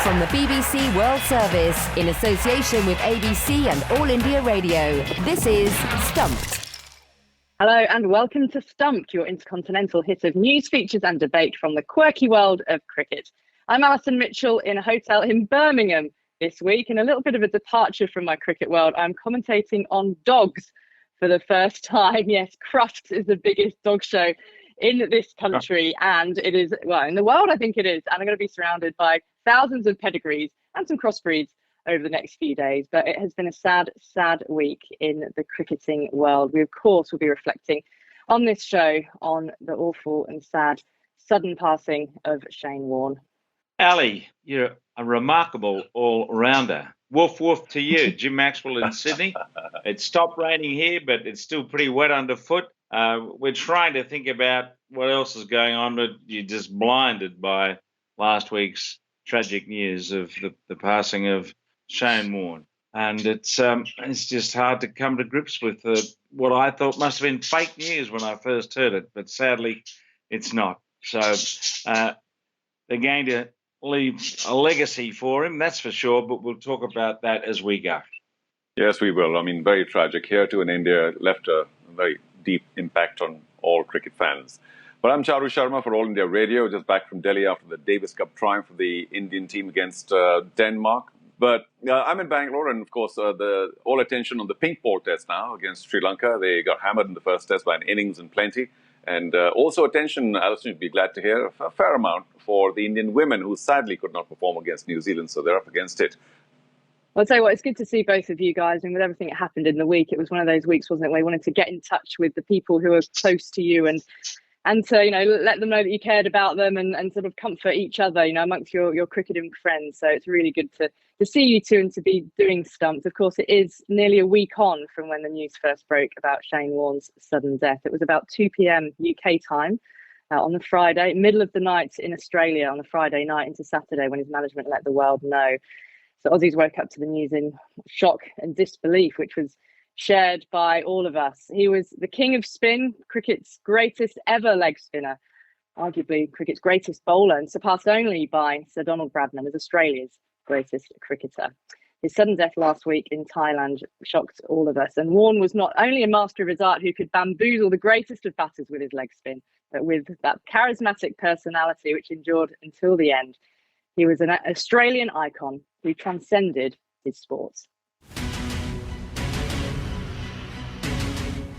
From the BBC World Service, in association with ABC and All India Radio, this is Stumped. Hello and welcome to Stumped, your intercontinental hit of news, features and debate from the quirky world of cricket. I'm Alison Mitchell in a hotel in Birmingham this week, and a little bit of a departure from my cricket world. I'm commentating on dogs for the first time. Yes, Crufts is the biggest dog show in this country, and it is, well, in the world I think it is, and I'm going to be surrounded by thousands of pedigrees and some crossbreeds over the next few days. But it has been a sad week in the cricketing world. We of course will be reflecting on this show on the awful and sad sudden passing of Shane Warne. Ali, you're a remarkable all-rounder. Woof woof to you. Jim Maxwell in Sydney. It stopped raining here, but it's still pretty wet underfoot. We're trying to think about what else is going on, but you're just blinded by last week's tragic news of the passing of Shane Warne. And it's just hard to come to grips with what I thought must have been fake news when I first heard it, but sadly it's not. So they're going to leave a legacy for him, that's for sure, but we'll talk about that as we go. Yes, we will. I mean, very tragic. Here too in India, left a very deep impact on all cricket fans. But I'm Charu Sharma for All India Radio, just back from Delhi after the Davis Cup triumph of the Indian team against Denmark. But I'm in Bangalore, and of course, all attention on the pink ball test now against Sri Lanka. They got hammered in the first test by an innings and plenty. And also attention, Alison, you'd be glad to hear, a fair amount for the Indian women who sadly could not perform against New Zealand, so they're up against it. I'll tell you what, it's good to see both of you guys. And with everything that happened in the week, it was one of those weeks, wasn't it, where you wanted to get in touch with the people who are close to you and to, you know, let them know that you cared about them and sort of comfort each other, you know, amongst your cricketing friends. So it's really good to see you two and to be doing Stumped. Of course, it is nearly a week on from when the news first broke about Shane Warne's sudden death. It was about 2 p.m. UK time on the Friday, middle of the night in Australia on the Friday night into Saturday when his management let the world know. So Aussies woke up to the news in shock and disbelief, which was shared by all of us. He was the king of spin, cricket's greatest ever leg spinner, arguably cricket's greatest bowler, and surpassed only by Sir Donald Bradman as Australia's greatest cricketer. His sudden death last week in Thailand shocked all of us. And Warne was not only a master of his art who could bamboozle the greatest of batters with his leg spin, but with that charismatic personality which endured until the end. He was an Australian icon who transcended his sports.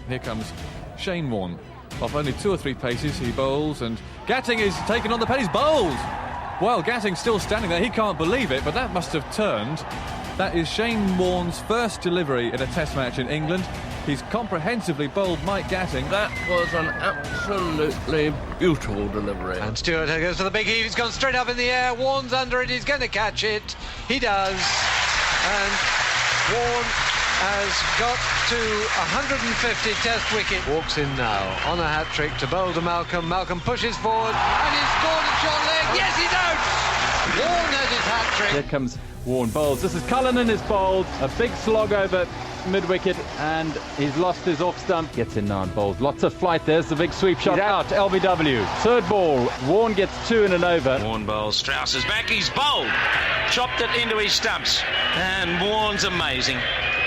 Here comes Shane Warne. Off only 2 or 3 paces, he bowls, and Gatting is taken on the pace, bowls! Well, Gatting's still standing there, he can't believe it, but that must have turned. That is Shane Warne's first delivery in a test match in England. He's comprehensively bowled Mike Gatting. That was an absolutely beautiful delivery. And Stewart goes for the big heave. He's gone straight up in the air. Warne's under it. He's going to catch it. He does. And Warne has got to 150 test wicket. Walks in now on a hat-trick to bowl to Malcolm. Malcolm pushes forward and he's scored a short leg. Yes, he's out. Warne has his hat-trick. Here comes Warne bowls. This is Cullinan is bowled. A big slog over mid-wicket, and he's lost his off stump. Gets in now and bowls. Lots of flight. There's the big sweep shot. He's out. LBW. Third ball. Warne gets 2 in and over. Warne bowls. Strauss is back. He's bowled. Chopped it into his stumps. And Warne's amazing.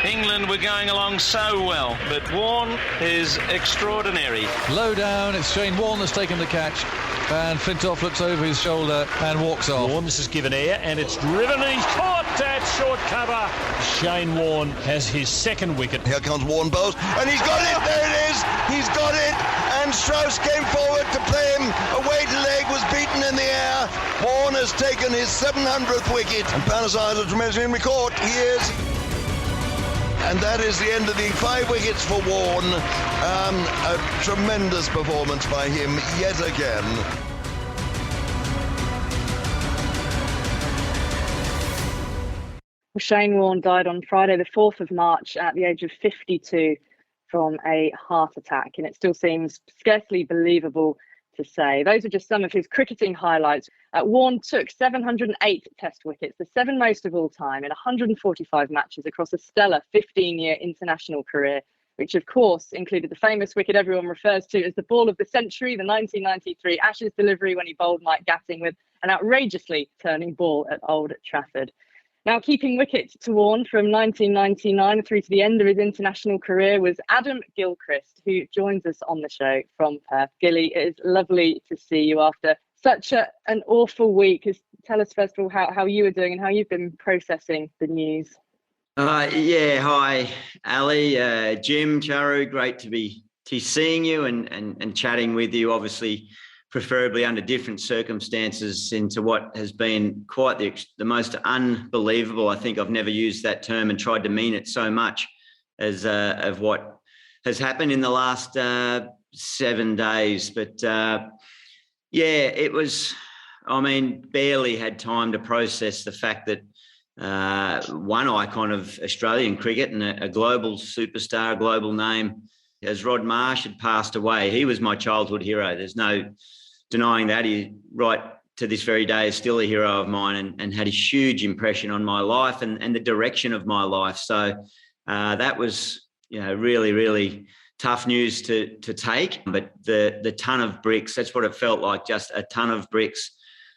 England were going along so well, but Warne is extraordinary. Low down, it's Shane Warne that's taken the catch, and Flintoff looks over his shoulder and walks off. Warne, this is given air, and it's driven, and he's caught that short cover. Shane Warne has his second wicket. Here comes Warne bowls, and he's got it, there it is, he's got it, and Strauss came forward to play him, a weighted leg was beaten in the air. Warne has taken his 700th wicket, and Panasai is tremendously caught, he is. And that is the end of the 5 wickets for Warne. A tremendous performance by him yet again. Shane Warne died on Friday, the 4th of March, at the age of 52 from a heart attack. And it still seems scarcely believable to say. Those are just some of his cricketing highlights. Warne took 708 test wickets, the 7 most of all time, in 145 matches across a stellar 15-year international career, which of course included the famous wicket everyone refers to as the ball of the century, the 1993 Ashes delivery when he bowled Mike Gatting with an outrageously turning ball at Old Trafford. Now, keeping wicket to Warne from 1999 through to the end of his international career was Adam Gilchrist, who joins us on the show from Perth. Gilly, it is lovely to see you after such an awful week. Tell us, first of all, how you were doing and how you've been processing the news. Hi, Ali, Jim, Charu, great to be seeing you and chatting with you, obviously, preferably under different circumstances into what has been quite the most unbelievable. I think I've never used that term and tried to mean it so much as of what has happened in the last 7 days. But it was, barely had time to process the fact that one icon of Australian cricket and a global superstar, a global name, as Rod Marsh had passed away. He was my childhood hero. There's no denying that. He, right to this very day, is still a hero of mine and had a huge impression on my life and the direction of my life. So that was, really, really tough news to take. But the ton of bricks, that's what it felt like, just a ton of bricks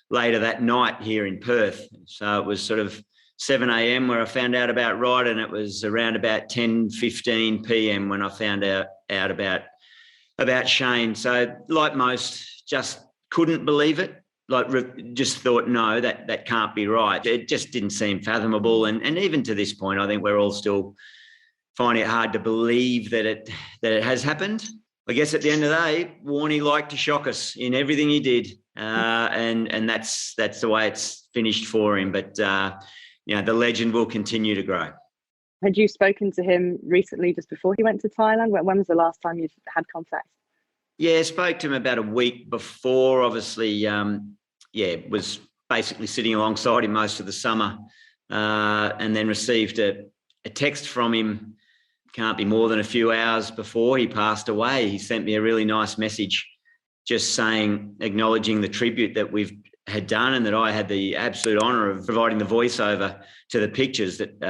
later that night here in Perth. So it was sort of 7 a.m. where I found out about Rod, and it was around about 10:15 p.m. when I found out about Shane. So like most, just couldn't believe it. Just thought, no, that can't be right. It just didn't seem fathomable. And even to this point, I think we're all still finding it hard to believe that it has happened. I guess at the end of the day, Warnie liked to shock us in everything he did. And that's the way it's finished for him. But, the legend will continue to grow. Had you spoken to him recently, just before he went to Thailand? When was the last time you had contact? Yeah, spoke to him about a week before. Obviously, was basically sitting alongside him most of the summer, and then received a text from him. Can't be more than a few hours before he passed away. He sent me a really nice message, just acknowledging the tribute that we've had done, and that I had the absolute honour of providing the voiceover to the pictures that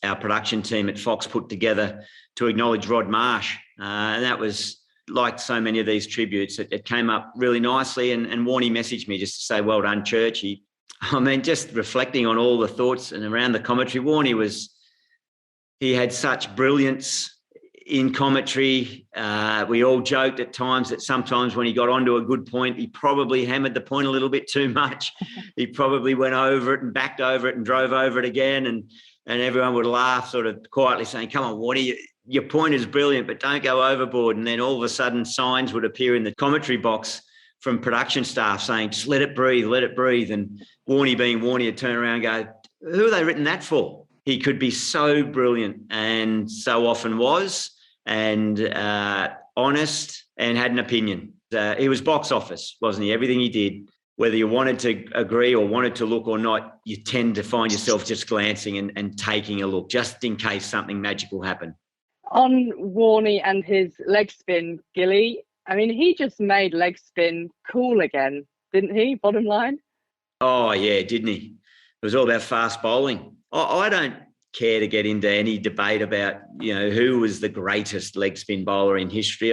our production team at Fox put together to acknowledge Rod Marsh, and that was, like so many of these tributes, it came up really nicely, and Warnie messaged me just to say, well done, Church. Just reflecting on all the thoughts and around the commentary, Warnie he had such brilliance in commentary. We all joked at times that sometimes when he got onto a good point, he probably hammered the point a little bit too much. He probably went over it and backed over it and drove over it again, and everyone would laugh, sort of quietly saying, come on, Warnie, your point is brilliant, but don't go overboard. And then all of a sudden signs would appear in the commentary box from production staff saying, just let it breathe, let it breathe. And Warnie, being Warnie, would turn around and go, who are they written that for? He could be so brilliant, and so often was, and honest, and had an opinion. He was box office, wasn't he? Everything he did, whether you wanted to agree or wanted to look or not, you tend to find yourself just glancing and taking a look, just in case something magical happened. On Warnie and his leg spin, Gilly, he just made leg spin cool again, didn't he? Bottom line. Oh, yeah, didn't he? It was all about fast bowling. I don't care to get into any debate about, who was the greatest leg spin bowler in history.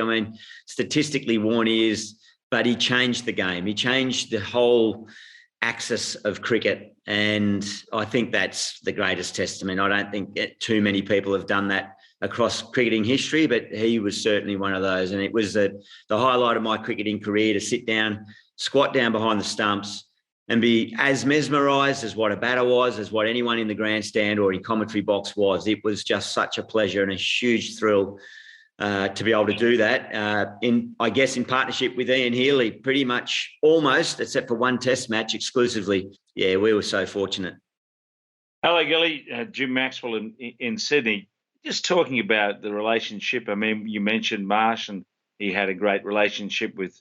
Statistically, Warnie is, but he changed the game. He changed the whole axis of cricket, and I think that's the greatest testament. I don't think too many people have done that across cricketing history, but he was certainly one of those. And it was the highlight of my cricketing career to sit down, squat down behind the stumps, and be as mesmerised as what a batter was, as what anyone in the grandstand or in commentary box was. It was just such a pleasure and a huge thrill to be able to do that. In partnership with Ian Healy, pretty much almost, except for one test match exclusively. Yeah, we were so fortunate. Hello, Gilly. Jim Maxwell in Sydney. Just talking about the relationship. You mentioned Marsh, and he had a great relationship with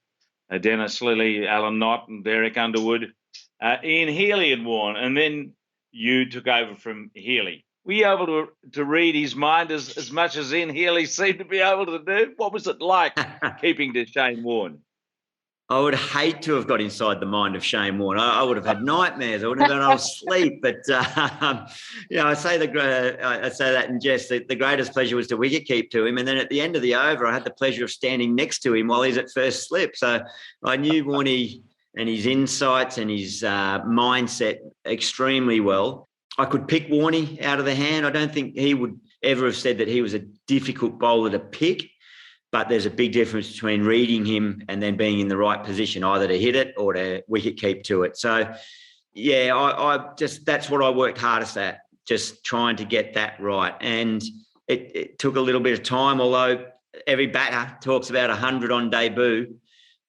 Dennis Lilly, Alan Knott, and Derek Underwood. Ian Healy had Warne, and then you took over from Healy. Were you able to read his mind as much as Ian Healy seemed to be able to do? What was it like keeping to Shane Warne? I would hate to have got inside the mind of Shane Warne. I would have had nightmares. I would have been able to sleep. But I say that in jest. The greatest pleasure was to wicketkeep to him, and then at the end of the over, I had the pleasure of standing next to him while he's at first slip. So I knew Warnie and his insights and his mindset extremely well. I could pick Warne out of the hand. I don't think he would ever have said that he was a difficult bowler to pick, but there's a big difference between reading him and then being in the right position, either to hit it or to wicket keep to it. So, yeah, I just, that's what I worked hardest at, just trying to get that right. And it took a little bit of time, although every batter talks about 100 on debut.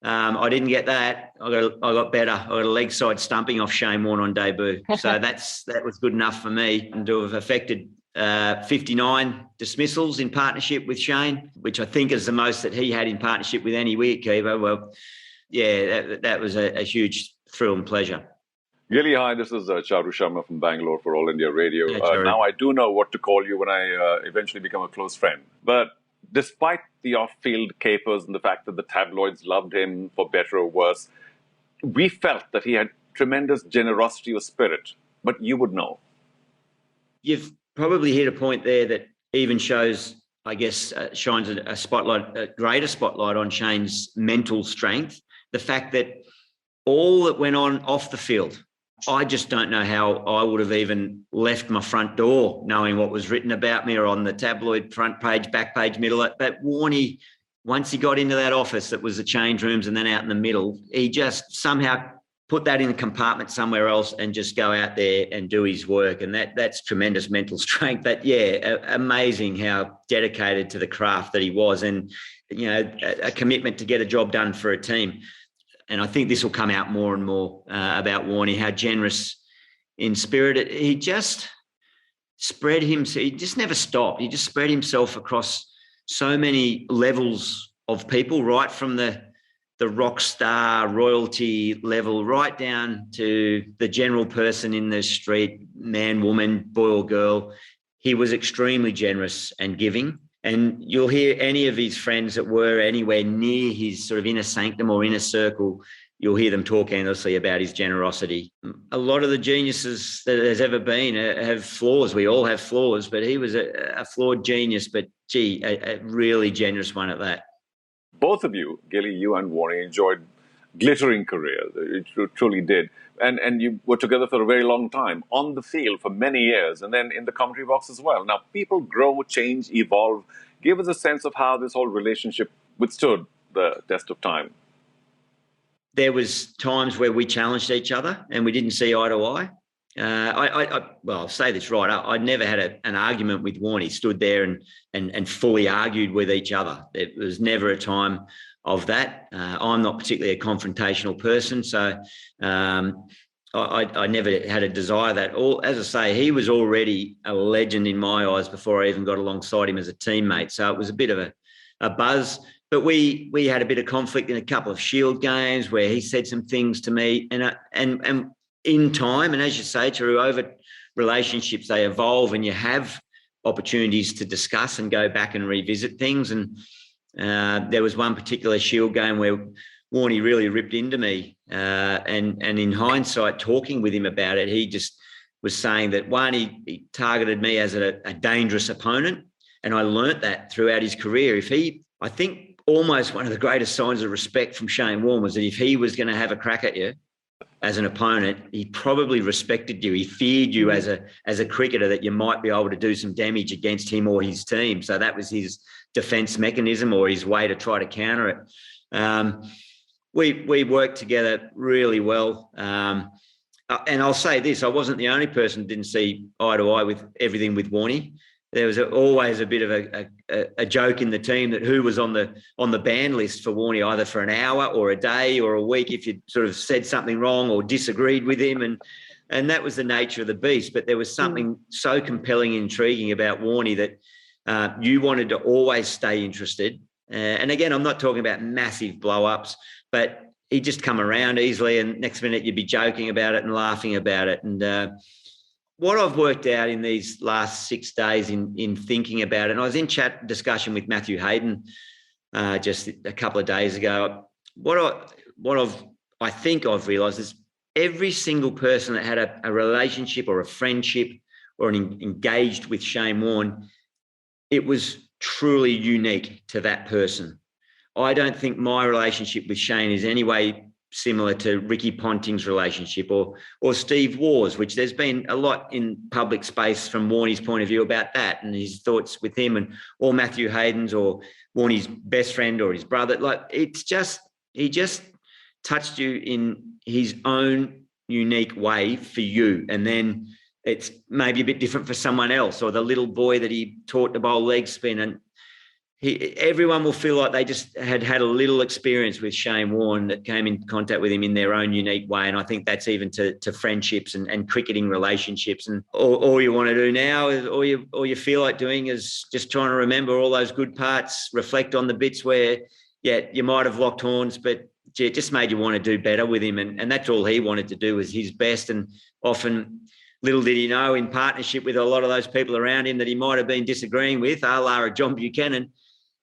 I didn't get that. I got better. I got a leg side stumping off Shane Warne on debut. So that was good enough for me. And to have affected 59 dismissals in partnership with Shane, which I think is the most that he had in partnership with any wicketkeeper. Well, yeah, that was a huge thrill and pleasure. Gilly, hi, this is Charu Sharma from Bangalore for All India Radio. Hey, now, I do know what to call you when I eventually become a close friend. But despite the off-field capers and the fact that the tabloids loved him for better or worse, we felt that he had tremendous generosity of spirit. But you would know. You've probably hit a point there that even shows, I guess, shines a greater spotlight on Shane's mental strength. The fact that all that went on off the field, I just don't know how I would have even left my front door knowing what was written about me or on the tabloid front page, back page, middle. But Warne, once he got into that office that was the change rooms and then out in the middle, he just somehow put that in a compartment somewhere else and just go out there and do his work. And that's tremendous mental strength. But, yeah, amazing how dedicated to the craft that he was, and, you know, a commitment to get a job done for a team. And I think this will come out more and more about Warne, how generous in spirit. He just spread himself. He just never stopped. He just spread himself across so many levels of people, right from the rock star royalty level right down to the general person in the street, man, woman, boy or girl. He was extremely generous and giving. And you'll hear any of his friends that were anywhere near his sort of inner sanctum or inner circle, you'll hear them talk endlessly about his generosity. A lot of the geniuses that there's ever been have flaws. We all have flaws, but he was a flawed genius, but, gee, a really generous one at that. Both of you, Gilly, you and Warne, enjoyed glittering careers. It truly did. And you were together for a very long time, on the field for many years, and then in the commentary box as well. Now, people grow, change, evolve. Give us a sense of how this whole relationship withstood the test of time. There was times where we challenged each other and we didn't see eye to eye. Well, I'll say this right. I never had an argument with Warne. He stood there and fully argued with each other. It was never a time of that. I'm not particularly a confrontational person, so I never had a desire that. As I say, he was already a legend in my eyes before I even got alongside him as a teammate. So it was a bit of a buzz. But we had a bit of conflict in a couple of Shield games where he said some things to me, and in time, and as you say, Charu, over relationships, they evolve and you have opportunities to discuss and go back and revisit things. And there was one particular Shield game where Warne really ripped into me. And in hindsight, talking with him about it, he just was saying that, one, he targeted me as a dangerous opponent. And I learnt that throughout his career. I think almost one of the greatest signs of respect from Shane Warne was that if he was going to have a crack at you as an opponent, he probably respected you. He feared you as a cricketer, that you might be able to do some damage against him or his team. So that was his defence mechanism or his way to try to counter it. We worked together really well. And I'll say this, I wasn't the only person who didn't see eye to eye with everything with Warne. There was always a bit of a joke in the team that who was on the ban list for Warne, either for an hour or a day or a week, if you sort of said something wrong or disagreed with him. And that was the nature of the beast. But there was something so compelling and intriguing about Warne that you wanted to always stay interested. And again, I'm not talking about massive blow-ups, but he'd just come around easily and next minute you'd be joking about it and laughing about it. And what I've worked out in these last 6 days in thinking about it, and I was in discussion with Matthew Hayden just a couple of days ago. I think I've realised is every single person that had a relationship or a friendship or engaged with Shane Warne, it was truly unique to that person. I don't think my relationship with Shane is any way similar to Ricky Ponting's relationship or Steve Waugh's, which there's been a lot in public space from Warnie's point of view about that and his thoughts with him, or Matthew Hayden's or Warnie's best friend or his brother. Like, it's just, he just touched you in his own unique way for you. And then it's maybe a bit different for someone else, or the little boy that he taught to bowl leg spin. And everyone will feel like they just had a little experience with Shane Warne that came in contact with him in their own unique way. And I think that's even to friendships and cricketing relationships. And all you want to do now is, all you feel like doing is just trying to remember all those good parts, reflect on the bits where, yeah, you might have locked horns, but it just made you want to do better with him. And that's all he wanted to do, was his best. And often, little did he know, in partnership with a lot of those people around him that he might have been disagreeing with, a la John Buchanan,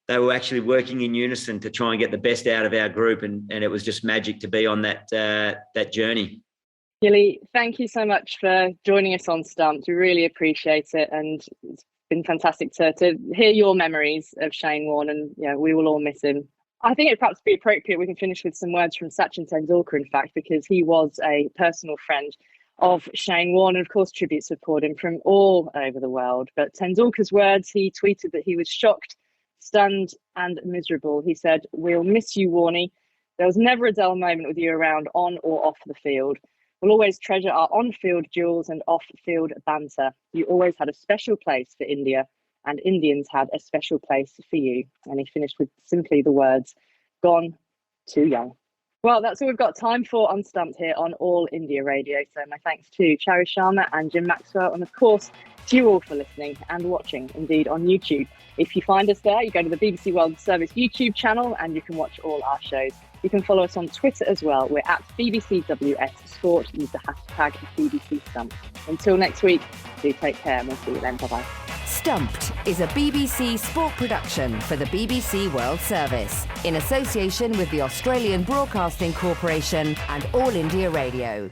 they were actually working in unison to try and get the best out of our group. And it was just magic to be on that journey. Gilly, thank you so much for joining us on Stumped. We really appreciate it. And it's been fantastic to hear your memories of Shane Warne. And yeah, we will all miss him. I think it'd perhaps be appropriate we can finish with some words from Sachin Tendulkar, in fact, because he was a personal friend of Shane Warne, and of course tributes have poured in from all over the world. But Tendulkar's words, he tweeted that he was shocked, stunned and miserable. He said, "We'll miss you, Warnie. There was never a dull moment with you around, on or off the field. We'll always treasure our on-field duels and off-field banter. You always had a special place for India, and Indians had a special place for you." And he finished with simply the words, "Gone too young." Well, that's all we've got time for on Stumped here on All India Radio. So my thanks to Charu, Sharma and Jim Maxwell, and of course to you all for listening and watching, indeed on YouTube. If you find us there, you go to the BBC World Service YouTube channel and you can watch all our shows. You can follow us on Twitter as well. We're at BBCWS Sport. Use the hashtag BBC Stumped. Until next week, do take care and we'll see you then. Bye-bye. Stumped is a BBC sport production for the BBC World Service in association with the Australian Broadcasting Corporation and All India Radio.